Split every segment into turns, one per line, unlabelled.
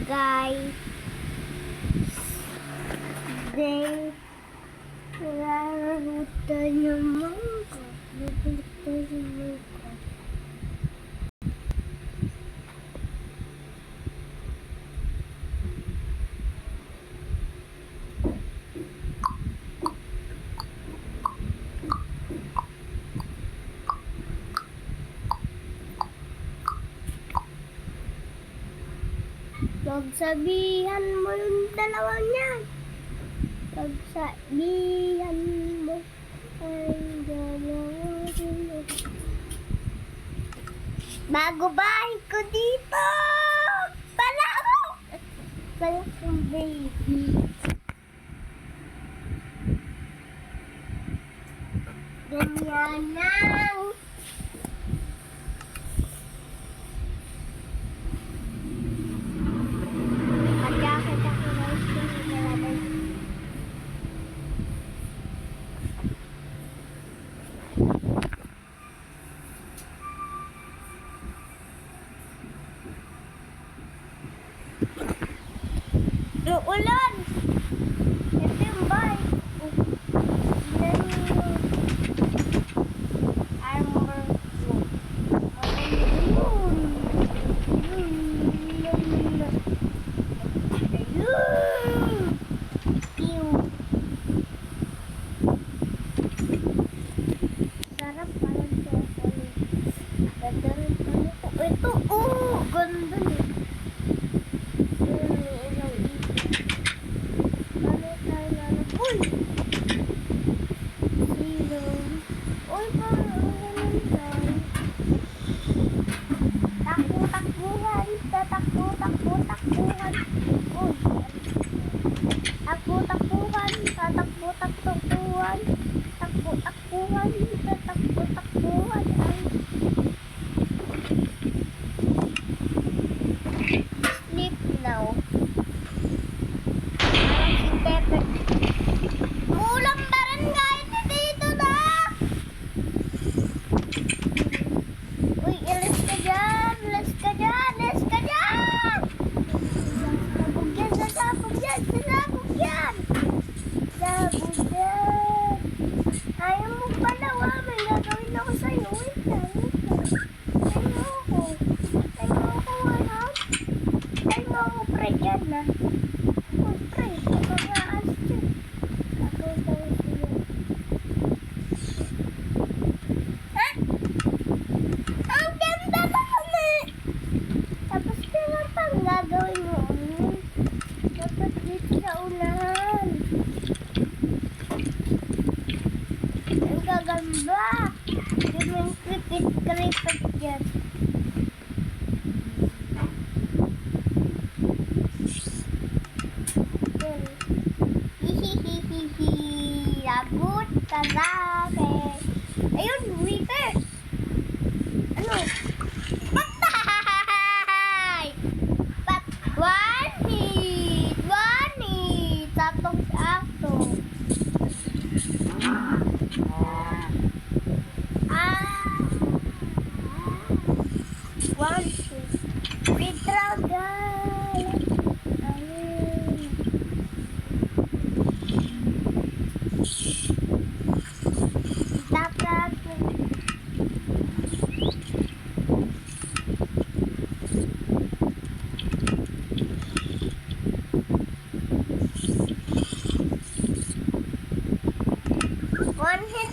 guys. Then, nararutan naman ko. Nararutan naman ko. Pagsabihan mo yung dalawang yan. Pagsabihan mo ang dalawang yan. Bago bahay ko dito! Pala ako! Pala kong baby. Ganyan lang. Yung ulan! Ito yung bike. Yan yung armor ko. Ayun! Pew! Sarap parang chocolate. Ganda rin pala ito. Ito! Oh! Ganda niya. Uy! Sino? Uy, parang ganun tayo. Takbo-takbuhan. Tatakbo-takbo-takbuhan. Uy! Takbo-takbuhan. Tatakbo-takbuhan. Takbo-takbuhan. Tatakbo-takbuhan. Ay! Sleep now. Parang si Pepe. Ulam pa rin kahit dito na! Uy, alas ka dyan! Alas ka dyan! Alas ka dyan! Sabog yan! Sasabog yan! Sasabog yan! Sabog yan! Ayaw mo pala, may gagawin ako sa'yo. Wait lang, wait lang. Tayo mo ako. Tayo mo ako, alam. Tayo mo ako, pre, dyan na. Oh, pre, pag-aas dyan. Ha? Ang ganda naman eh! Tapos kaya pang gagawin mo. Dapat dito sa unahan. Ang gagamba. Yung yung kripit-kripit dyan. Hihihihihi. Lagot ka bakit? Ayun, Reaper! Ano? Patay! One hit! One hit! Tatong sakto. One hit. Withdraw, guys! Ayun. Tapos, one hit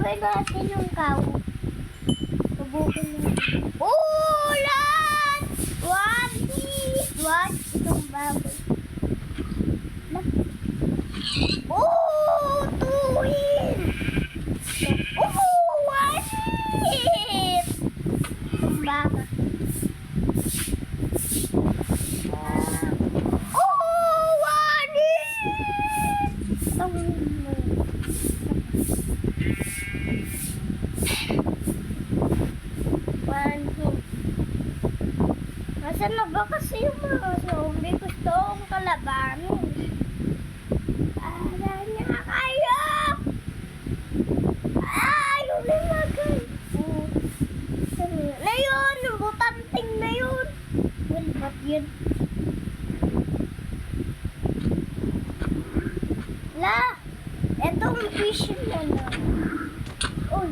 Sabay natin yung cow. Subukin natin. Ulan! One hit! What? Itong baboy. Oh! Two hit! Oh! One hit! Itong baka. Oh! One hit! Itong one hit. Nasaan na ba kasi yung mga zombie? Gusto akong kalabanin. Para niya kayo! Ayaw na magay. Na yun! Yung butanting na yun! Well, ba't yun? La! Etong fish na lang. Uy!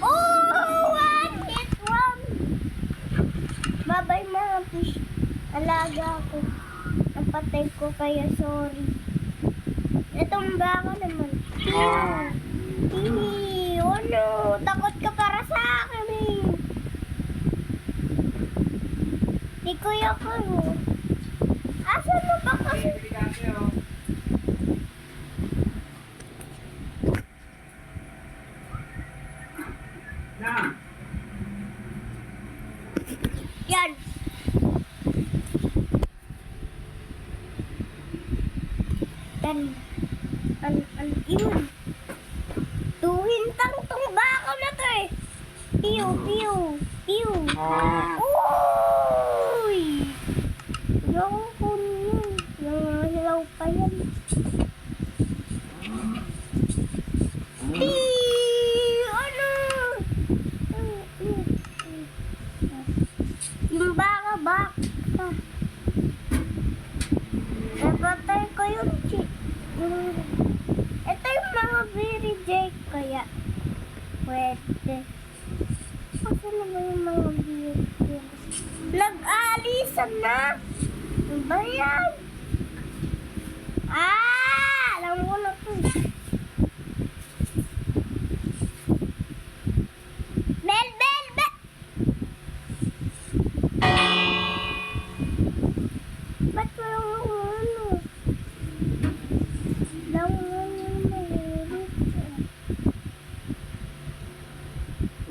Oh! One hit! One! Babay mga fish. Alaga ko. Napatay ko kaya sorry. Itong baka naman. Oh no! Takot ka para sa akin eh. Di kuya ko. Asan mo ba kasi? Yan. Yun. Tuhintang tong baka na to eh. Piu, piu, piu. Uy! Yung kunin. Yung hilaw pa yan. Ano? Yung baka. Napatay ko yung ito yung mga very jake kaya pwede. Kasi naman yung mga very nag-aalisan na. Ano ba yan? Alam ko na to. Bel! Ba't walang ano?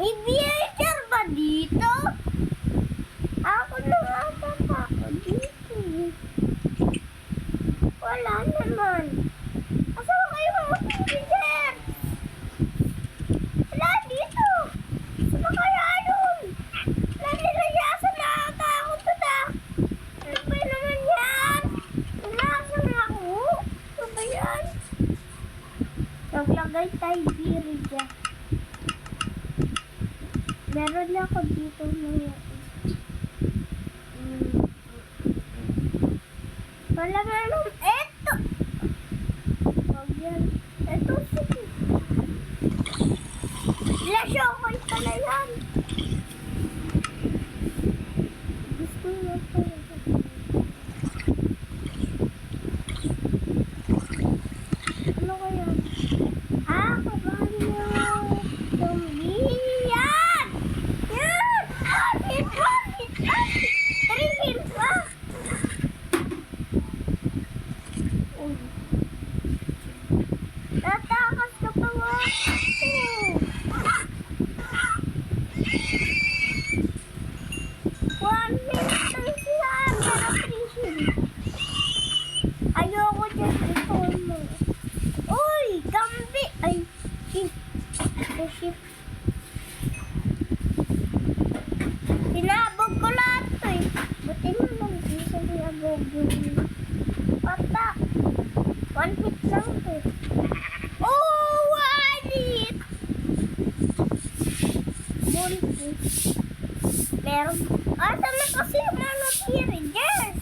May villager ba dito? Ako lang ata ako dito. Wala naman. Asan kayo mga villager? Wala dito. Saan kaya yun? Nanilayasan na ata ako ito. Ano ba naman yan? Nalasan na ako. Ano ba yan? Naglagay tayo villager. Meron na ako dito mga wala meron. Eto! Huwag yan. Eto, sige. Lasyokoy pala yan. Gusto mo pala. Ano kaya? Kabahan mo. Zombie. Yan! Yan! Hit! Three hits pa! Tatakas ka pa nga. One minute lang sila. Para prison. Ayoko dyan. Ito mo. Uy! Gambi! Ay! Shit! Shit! Sinabog ko lahat to eh. Buti naman. Hindi sa sinabog yung pata. One hit lang to. Oh! One hit! Bullshit. Meron. Asan na kasi yung mga villagers?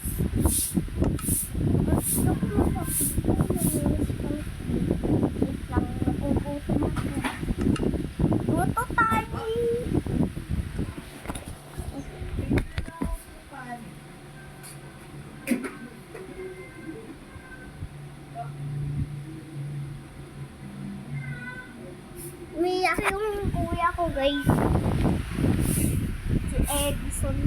Gusto ko makapito. Wait lang. Nagugutom ako. Luto tayo. kasi yung kuya ko, guys. Si Edison.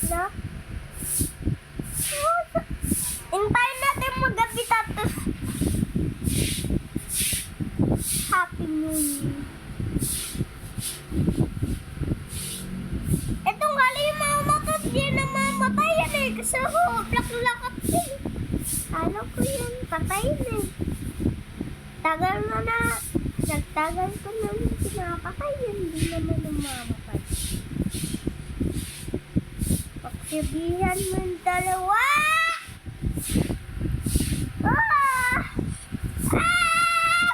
Na? Hintayin natin magabi tapos Happy New Year. Itong kala yung mamamatay, di na mamatay yan eh. Kasi ako, plak-lakat eh. Alam ko yun, patay na eh. Tagal mo na. Nagtagal ko na pinapatay yun. Hindi naman namamatay. Pagsabihan mo yung dalawa. Ah! Ah!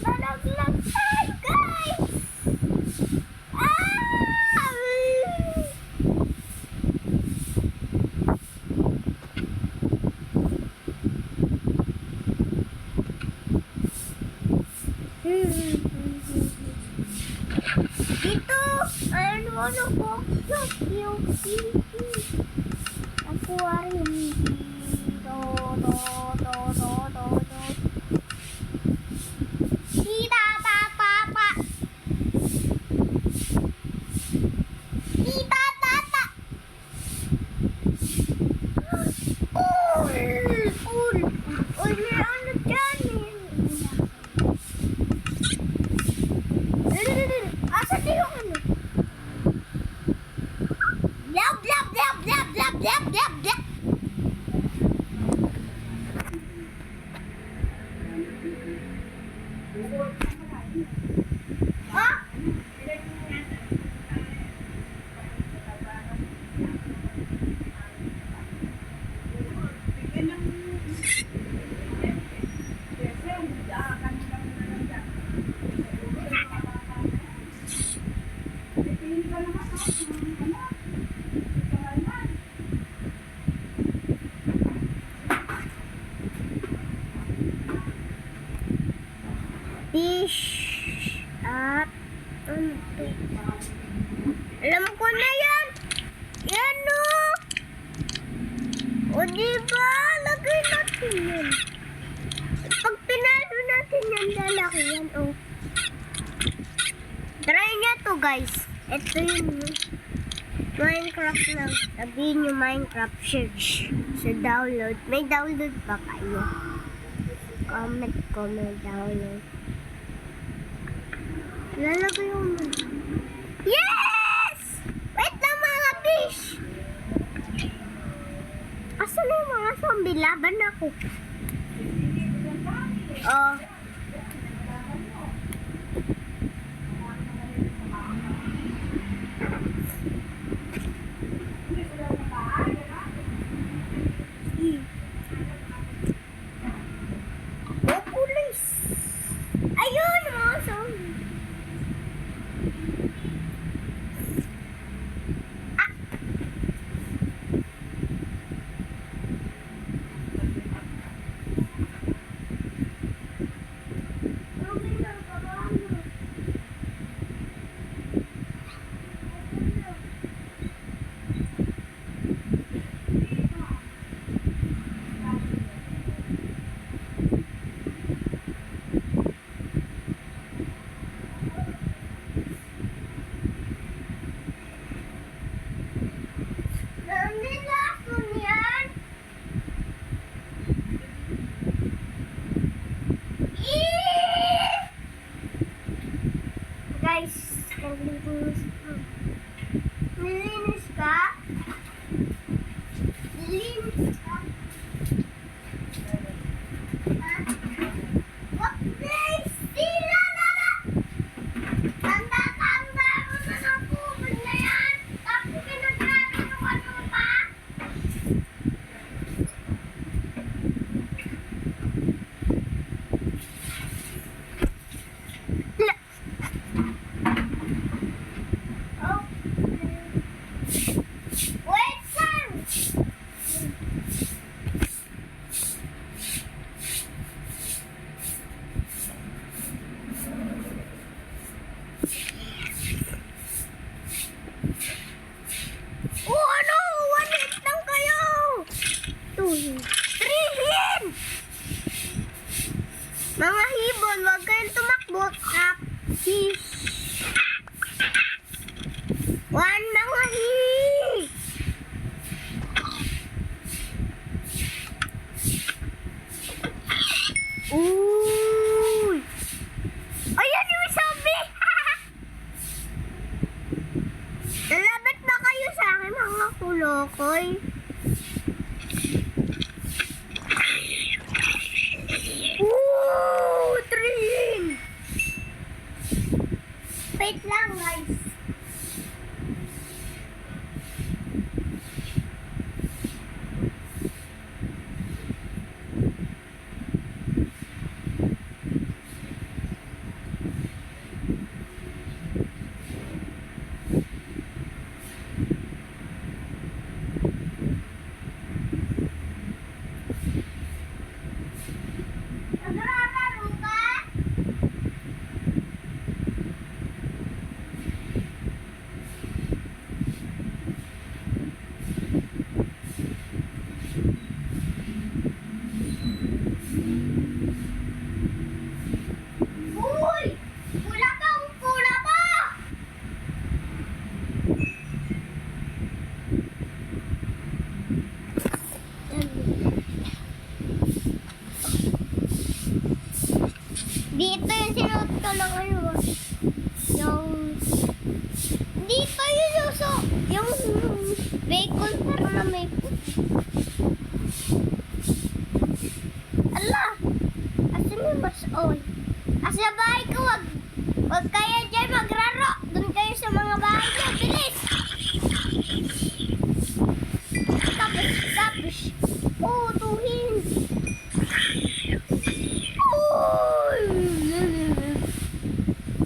Malaglag tayo, guys! Ah! Dito! Ano po? Yung aquarium dito. Tita, papa. Tita, tata. Uy, may ano dyan eh. Asan na yung ano? Blab, blab, blab, blab, blab, blab, blab, blab. Ah! Fish at ano to? Alam ko na yan! Yan o! O diba? Lagay natin yan. Pag pinalo natin yan, lalaki yan o. Try niya to guys. Ito yun. Minecraft lang. Sabihin nyo Minecraft search. Sa download. May download pa kayo. Comment ko may download. Lalagay yung... Yes! Wait na mga fish! Asan na yung mga zombie? Laban ako. Oh. Oh, police! Ayun, mga zombie. Tulokoy. Woo! Thrilling! Wait lang, guys. Nagrararo ka? Uy! Pula ka! Pula ka! Dito yung sinuot ko lang ano. Yung... Dito yung suso. Yung bacon pero na may puti. Ala! Asan yung mas oy? Asa bahay ko, wag kayo dyan magraro. Doon kayo sa mga bahay nyo. Bilis! Tapos. Tuhin. Uy!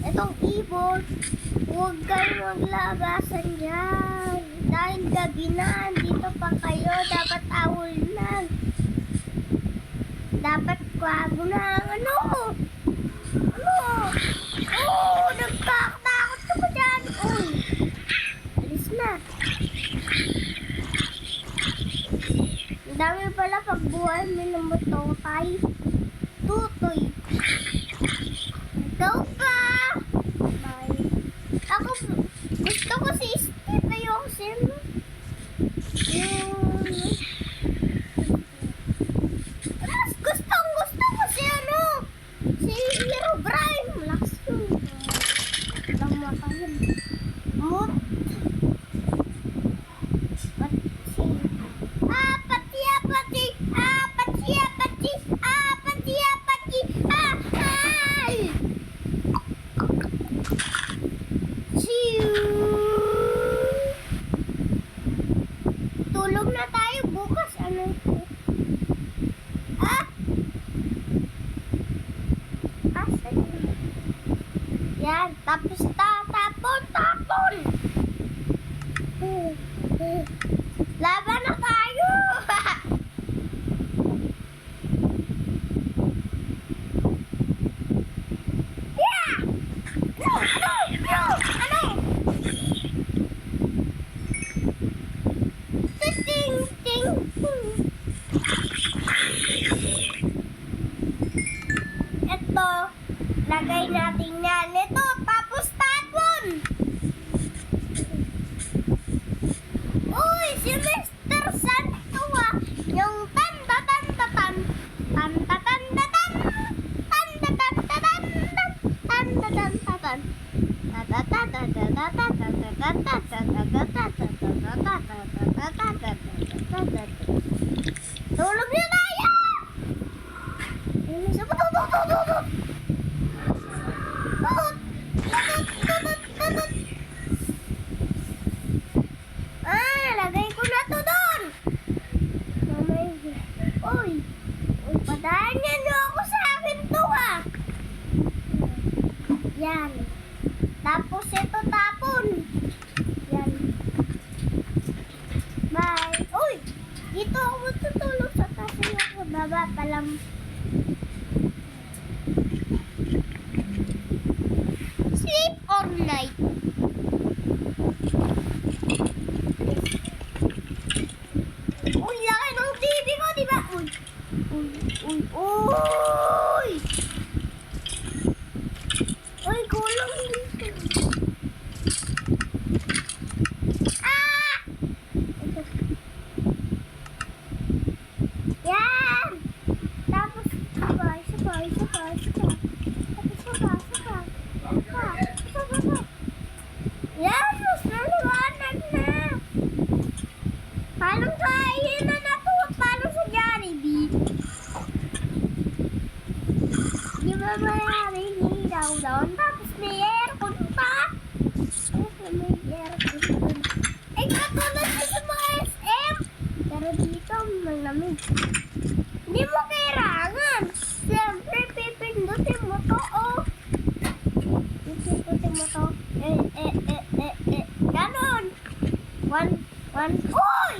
Itong ibon, huwag kayo maglabasan dyan. Dahil gabi na, dito pa kayo. Dapat awol na. Dapat kwago na. Ano? Nagkakatakot ka pa dyan. Uy! Alis na. Ang dami pala pagbuhay minumutokay. Tutoy. Ikaw pa! Bye. Ako, gusto ko si Steve. Ayoko siya. Gusto ko si ano? Si Hero Brian. Malakas yun. Ang mata yun. Mut. Tulog na tayo bukas. Ano ito? Asan? Yan. Tapos tapon. Laban na tayo. Yeah! Ano? Ting. Ito, lagay natin yan. Ito, tapos tapon. Uy, si Mr. Santo yung tanda-tanda-tan. Tanda-tanda-tan. Tanda-tanda-tan. Tanda-tanda-tan. Tulog na tayo! Lagay ko na to doon! Uy, padahan niyo ako sa akin to Yan. Tapos ito tapon. Yan. Bye. Uy! Dito ako tutulog sa taas ako. Baba palang. Sleep or night? Uy, laki ng TV ko, di ba? Uy! Uy, kulang dito. Yan! Tapos Uy!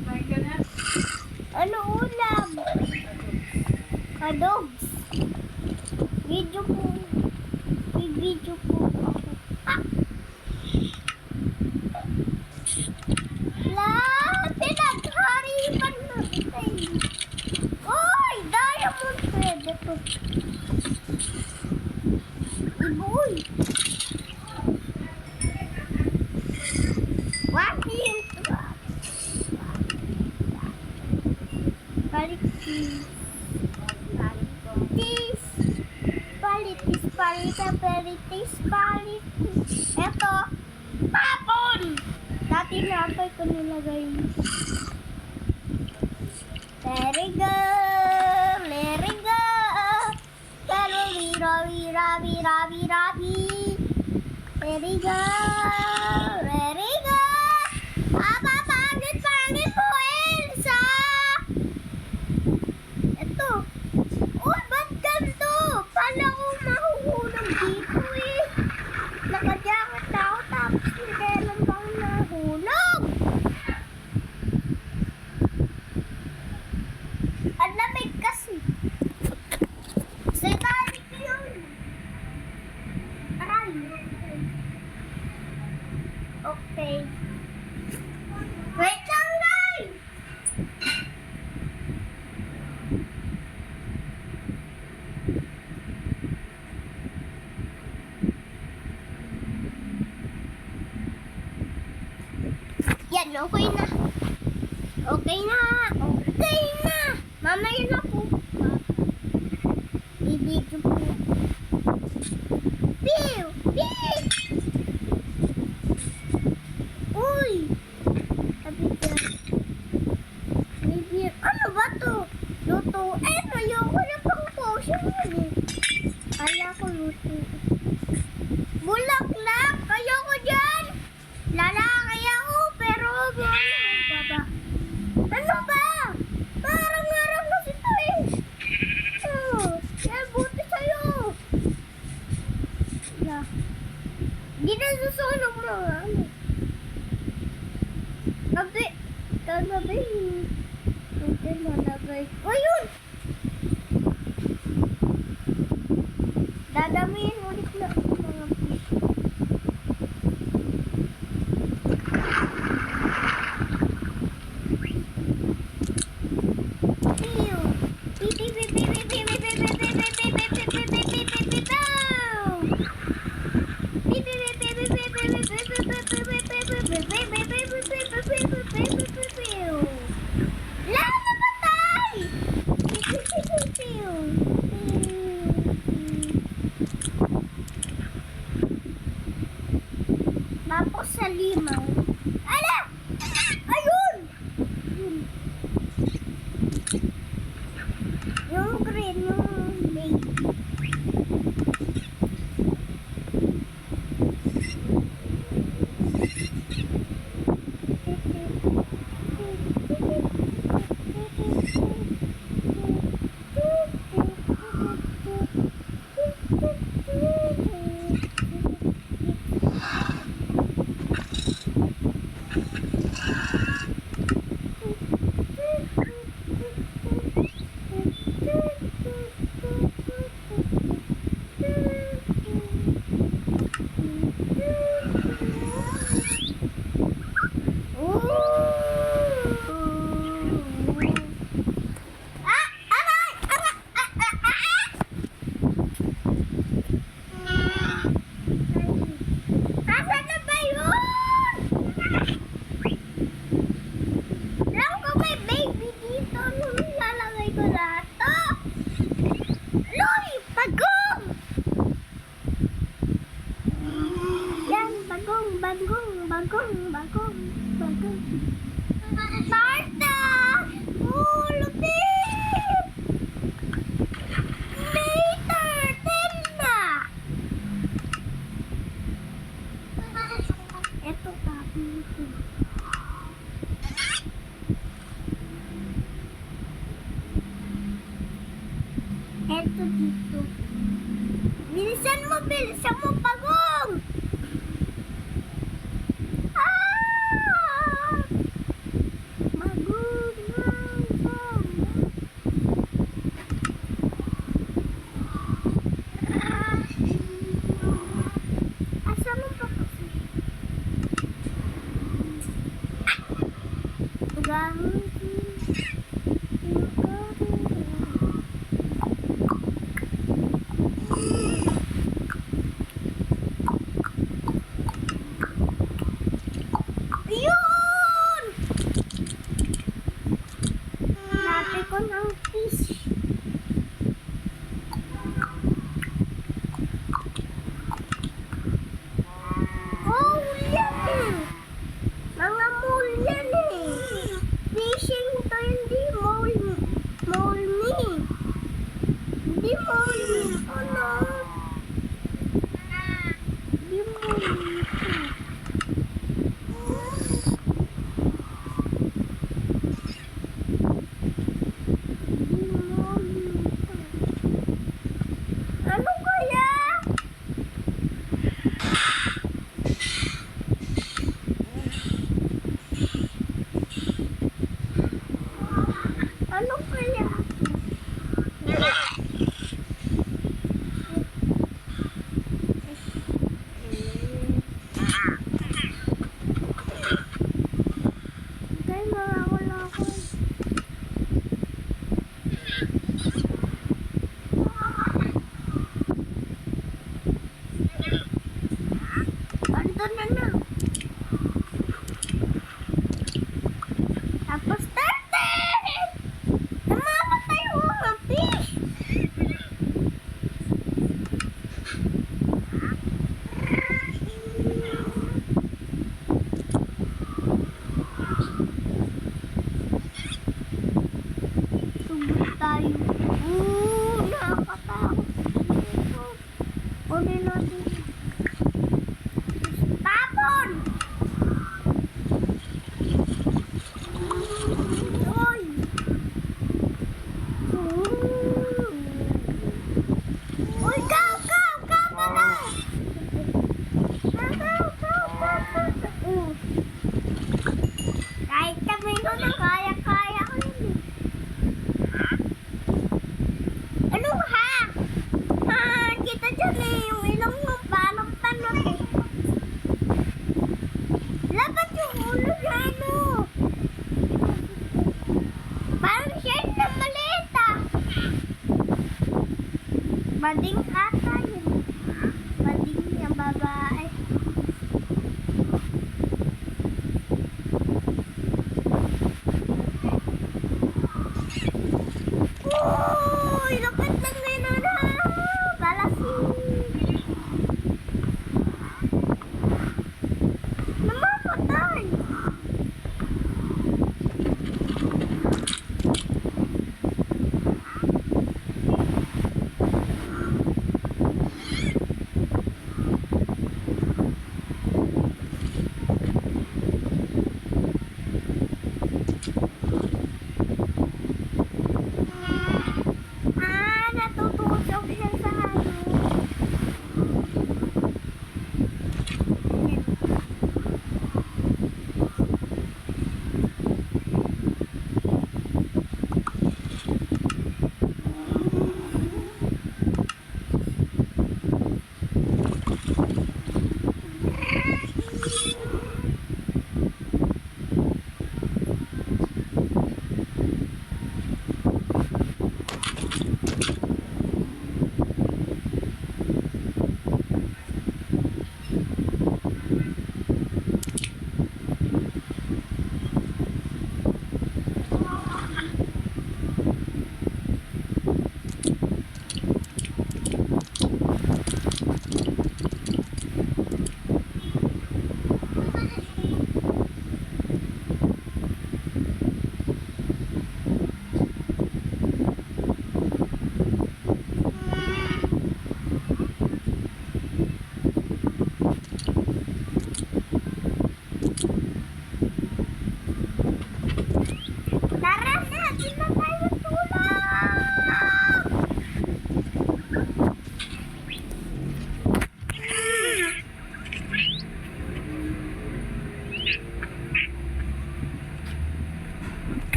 Kumain ka na?
Ano ulam? Kadogs. Video po. May video po ako. Ah! La! Pinagharipan na ito eh. Uy! Diamond pwede to. Iboy! Wakin! Palitis. Palitis. Palitis. Eto. Papon! Dati napay ko nilagay. Let it go. Let it go. Pero rabi. Let it go. Let it go. Pangit po, Elsa! Ito. Uy, ba't ganito? Pala ko mahuhulog dito eh. Nakajakot ako tapos hindi kailan ba ako nahulog? Ang lamig kasi. Sa talik yun. Aray. Okay. Wait lang, guys! Yan, okay na. Okay na. Okay na. Mamaya na po. I-video po. Pew! Pew! Uy! Sabi dyan. Maybe, ano ba to? Luto. Eh, ayoko na pang potion eh. Kala ko luto. Bulaklak! Ayoko dyan! Lalaki ako, pero baba. Ano ba? Parang ngarang kasi ito eh. Yan, buti sa'yo. Hindi na susunog mo. Ano? Gabi. Hindi malagay. O yun! Dadamihin ulit na mga fish. Tapos sa limaw. Ala! Ayun! Yung green, yung baby. Bagong. Marta! Ulupit! Later! Tenda! Eto pa. Eto dito. Bilisan mo, Bagong! Ayun! Napi ko ng fish. Oh, yan eh. Mga mole yan eh. Fishing to, hindi mole. Mole me. Hindi mole me. Ano? Hindi mole me. Hindi mole me. Ano kaya? Ano kaya? Kaya mawawala ako. Andun na. Tapos 30! Namamatay ko ang fish! Tugod tayo. Nakakatakot. Kunin natin. Tapon! Uy! Uy, go! Kahit kami nun, kaya-kaya ko yun eh. Ano ha? Kita dyan eh, yung ilong mo parang tanong eh. Labat yung ulo niya, ano? Parang shirt na maliit ah. Bading ata yun. Bading niya babae.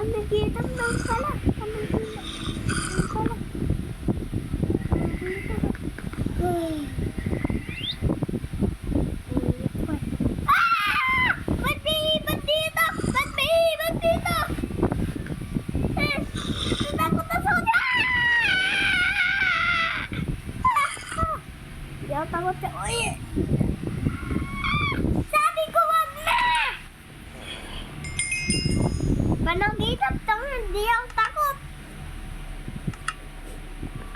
Pamigitan lang pala. Pamigitan. Lang pala. Ay. Ah! Ba't dito? Ba't dito? Eh, natakot na sa kanya. Hindi ako takot sa... Uy! Sabi ko wag na! Panagitan tong hindi ako takot.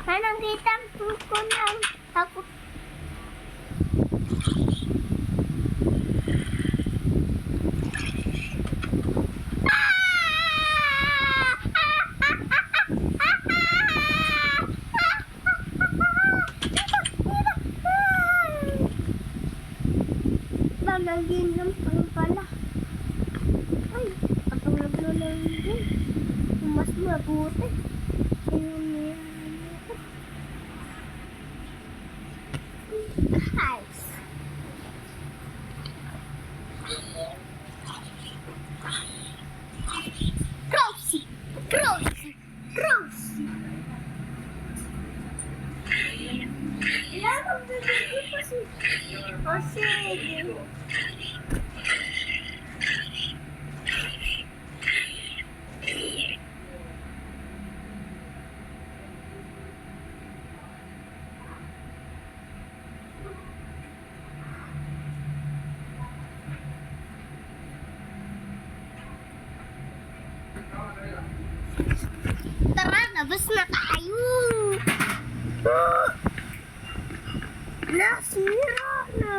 Panagitan ko ng takot. Panaginam pang pala. Ay, patulog na lang din. Mas mabuti. Ayun. Guys. Crossy. Ilan ang bibigay pa si... O sige. Tara, labas na tayo. Nasira na.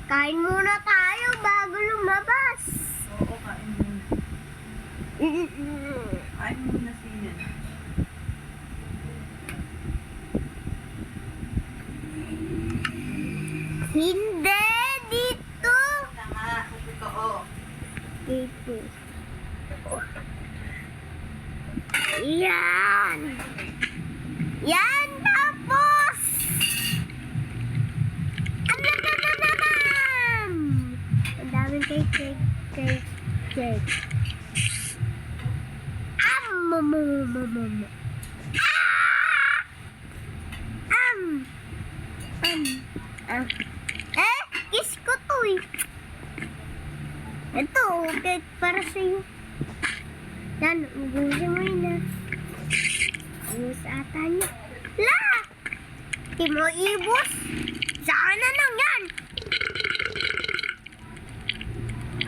Kain muna tayo bago lumabas.
Oo, kain muna. Kain muna sila.
Hindi, dito.
Tama, totoo.
Dito. Yan. Yan, tapos. Ang daming cake. Kiss ko to eh. Ito, cake para sa'yo. Yan, ubusin mo yun na. Ubus ata niya. La! Di mo ibus. Saan na lang yan?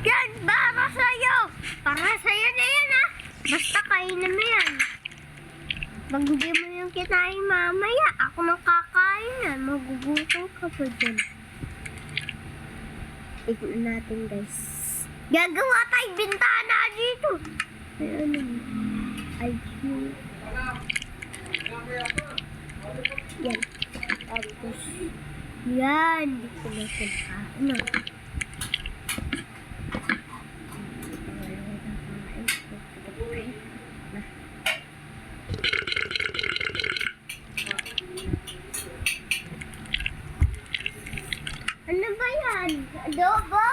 Yan, para sa'yo. Para sa'yo na yan ha. Basta kainin mo yan. Pag hindi mo yung kinain mamaya, ako nang kakain yan. Magugutom ka pa dyan. Tignan natin guys. Gagawa tayong bintana dito. Ay, ano? Ay, yan. Tapos, yan. Hindi ko na kinain. Ano ba yan? Adobo?